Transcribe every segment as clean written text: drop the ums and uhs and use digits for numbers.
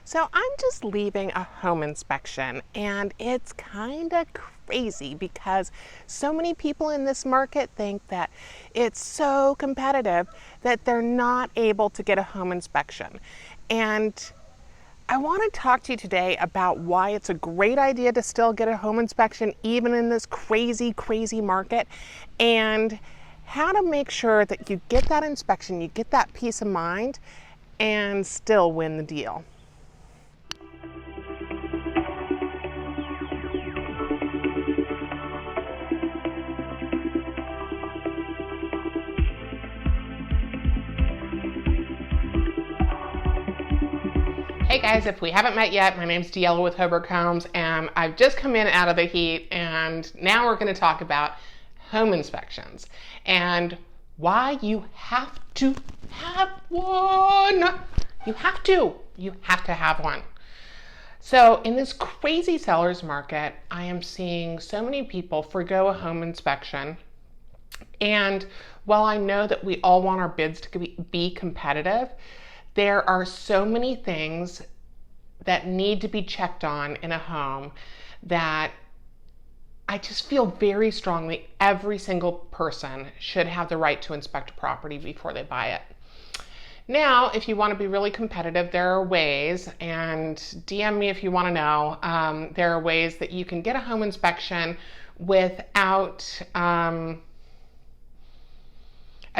So I'm just leaving a home inspection, and it's kind of crazy because so many people in this market think that it's so competitive that they're not able to get a home inspection. And I want to talk to you today about why it's a great idea to still get a home inspection even in this crazy market, and how to make sure that you get that inspection, you get that peace of mind, and still win the deal. Hey guys, if we haven't met yet, my name's DeElla with Hoberg Homes, and I've just come in out of the heat, and now we're going to talk about home inspections and why you have to have one. You have to have one. So in this crazy seller's market, I am seeing so many people forgo a home inspection. And while I know that we all want our bids to be competitive, there are so many things that need to be checked on in a home that I just feel very strongly every single person should have the right to inspect a property before they buy it. Now, if you want to be really competitive, there are ways, and DM me if you want to know, there are ways that you can get a home inspection without a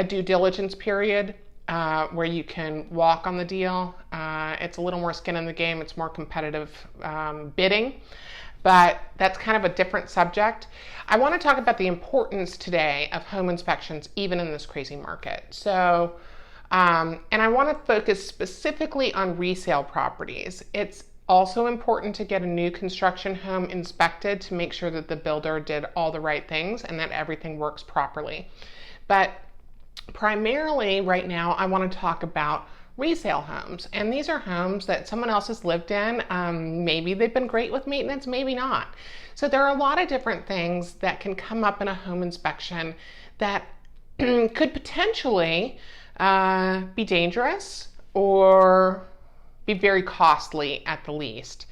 due diligence period. Where you can walk on the deal. It's a little more skin in the game. It's more competitive bidding, but that's kind of a different subject. I want to talk about the importance today of home inspections, even in this crazy market. So, and I want to focus specifically on resale properties. It's also important to get a new construction home inspected to make sure that the builder did all the right things and that everything works properly. But primarily right now, I want to talk about resale homes. And these are homes that someone else has lived in. Maybe they've been great with maintenance, maybe not. So there are a lot of different things that can come up in a home inspection that could potentially be dangerous or be very costly at the least.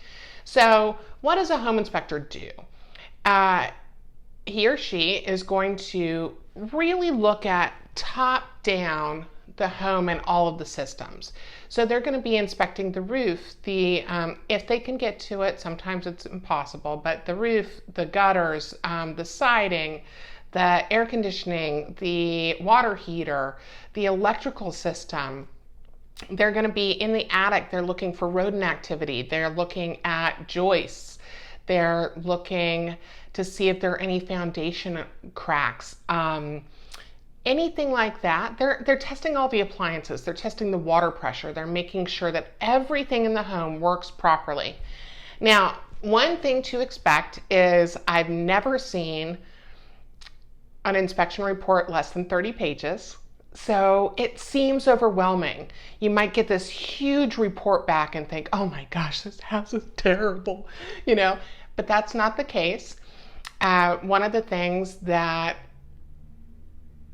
So what does a home inspector do? He or she is going to really look at top down the home and all of the systems. So they're going to be inspecting the roof, if they can get to it. Sometimes it's impossible, but the roof, the gutters, the siding, the air conditioning, the water heater, the electrical system. They're going to be in the attic. They're looking for rodent activity. They're looking at joists. They're looking to see if there are any foundation cracks. Anything like that. They're testing all the appliances. They're testing the water pressure. They're making sure that everything in the home works properly. Now, one thing to expect is I've never seen an inspection report less than 30 pages. So it seems overwhelming. You might get this huge report back and think, oh my gosh, this house is terrible, but that's not the case. One of the things that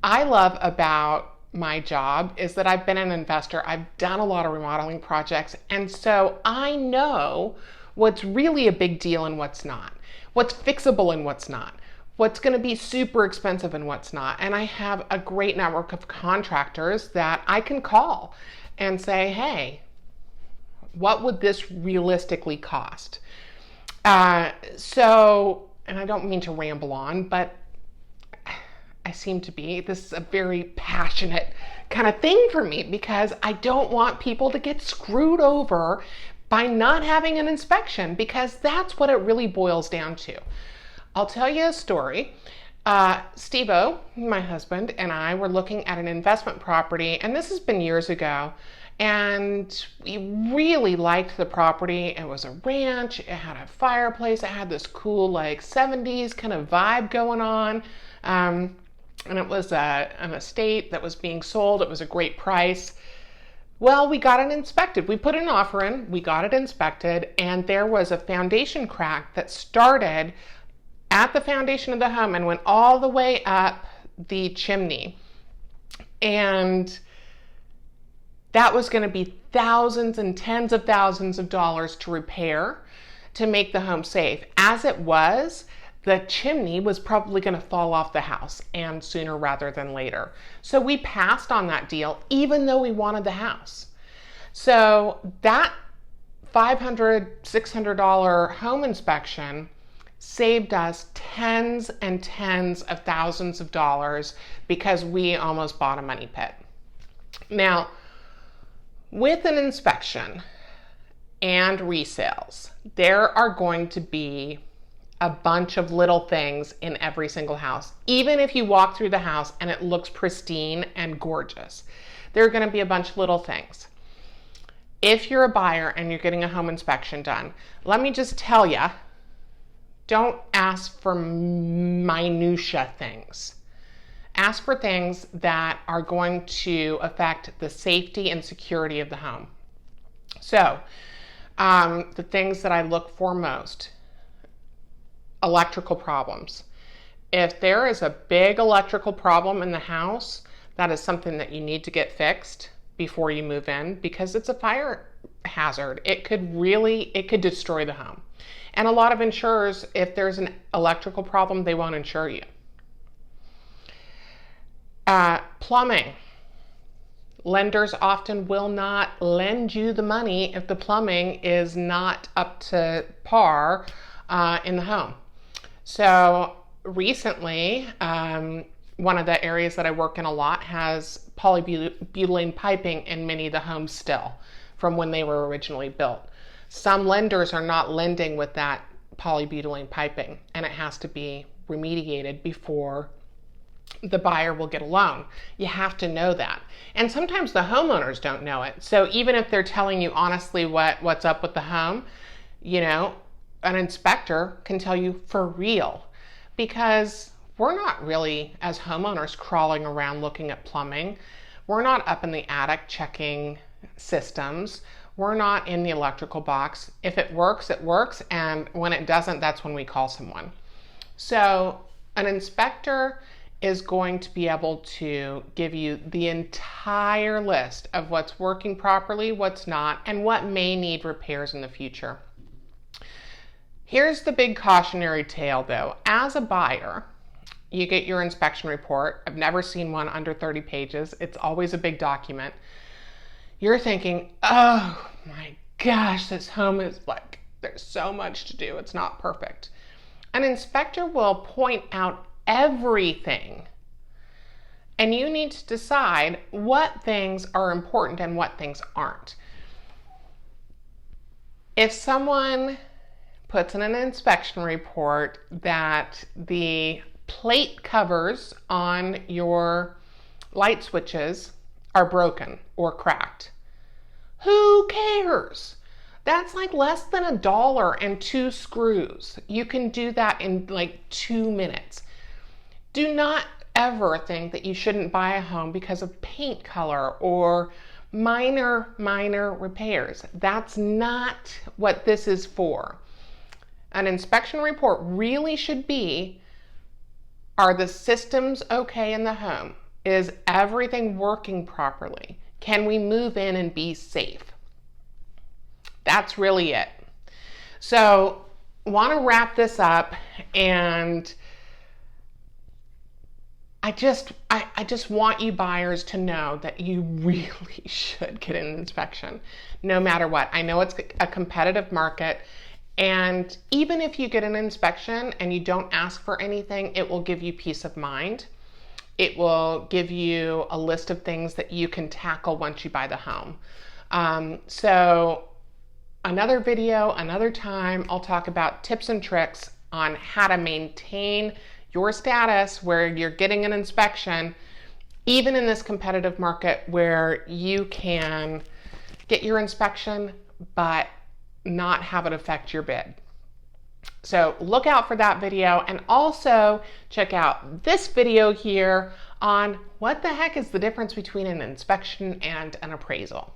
I love about my job is that I've been an investor. I've done a lot of remodeling projects, and so I know what's really a big deal and what's not, what's fixable and what's not, what's going to be super expensive and what's not. And I have a great network of contractors that I can call and say, hey, what would this realistically cost? And I don't mean to ramble on, but I seem to be. This is a very passionate kind of thing for me because I don't want people to get screwed over by not having an inspection, because that's what it really boils down to. I'll tell you a story. Steve-O, my husband, and I were looking at an investment property, and this has been years ago, and we really liked the property. It was a ranch. It had a fireplace. It had this cool 70s kind of vibe going on. And it was an estate that was being sold. It was a great price. Well, we got it inspected. We put an offer in, we got it inspected, and there was a foundation crack that started at the foundation of the home and went all the way up the chimney. And that was going to be thousands and tens of thousands of dollars to repair to make the home safe. As it was, the chimney was probably going to fall off the house, and sooner rather than later. So we passed on that deal even though we wanted the house. So that $500, $600 home inspection saved us tens and tens of thousands of dollars because we almost bought a money pit. Now, with an inspection and resales, there are going to be a bunch of little things in every single house. Even if you walk through the house and it looks pristine and gorgeous, there are going to be a bunch of little things. If you're a buyer and you're getting a home inspection done, let me just tell you, don't ask for minutia things. Ask for things that are going to affect the safety and security of the home. So, the things that I look for most: electrical problems. If there is a big electrical problem in the house, that is something that you need to get fixed before you move in, because it's a fire hazard. It could destroy the home. And a lot of insurers, if there's an electrical problem, they won't insure you. Plumbing. Lenders often will not lend you the money if the plumbing is not up to par in the home. So recently, one of the areas that I work in a lot has polybutylene piping in many of the homes still from when they were originally built. Some lenders are not lending with that polybutylene piping, and it has to be remediated before the buyer will get a loan. You have to know that. And sometimes the homeowners don't know it. So even if they're telling you honestly what's up with the home, an inspector can tell you for real, because we're not really, as homeowners, crawling around looking at plumbing. We're not up in the attic checking systems. We're not in the electrical box. If it works, it works. And when it doesn't, that's when we call someone. So an inspector is going to be able to give you the entire list of what's working properly, what's not, and what may need repairs in the future. Here's the big cautionary tale though. As a buyer, you get your inspection report. I've never seen one under 30 pages. It's always a big document. You're thinking, oh my gosh, this home is like, there's so much to do. It's not perfect. An inspector will point out everything, and you need to decide what things are important and what things aren't. If someone puts in an inspection report that the plate covers on your light switches are broken or cracked, who cares? That's like less than $1 and 2 screws. You can do that in like 2 minutes. Do not ever think that you shouldn't buy a home because of paint color or minor repairs. That's not what this is for. An inspection report really should be, are the systems okay in the home? Is everything working properly? Can we move in and be safe? That's really it. So, want to wrap this up, and I just want you buyers to know that you really should get an inspection, no matter what. I know it's a competitive market, and even if you get an inspection and you don't ask for anything, it will give you peace of mind. It will give you a list of things that you can tackle once you buy the home. So another video, another time, I'll talk about tips and tricks on how to maintain your status where you're getting an inspection, even in this competitive market where you can get your inspection but not have it affect your bid. So look out for that video, and also check out this video here on what the heck is the difference between an inspection and an appraisal.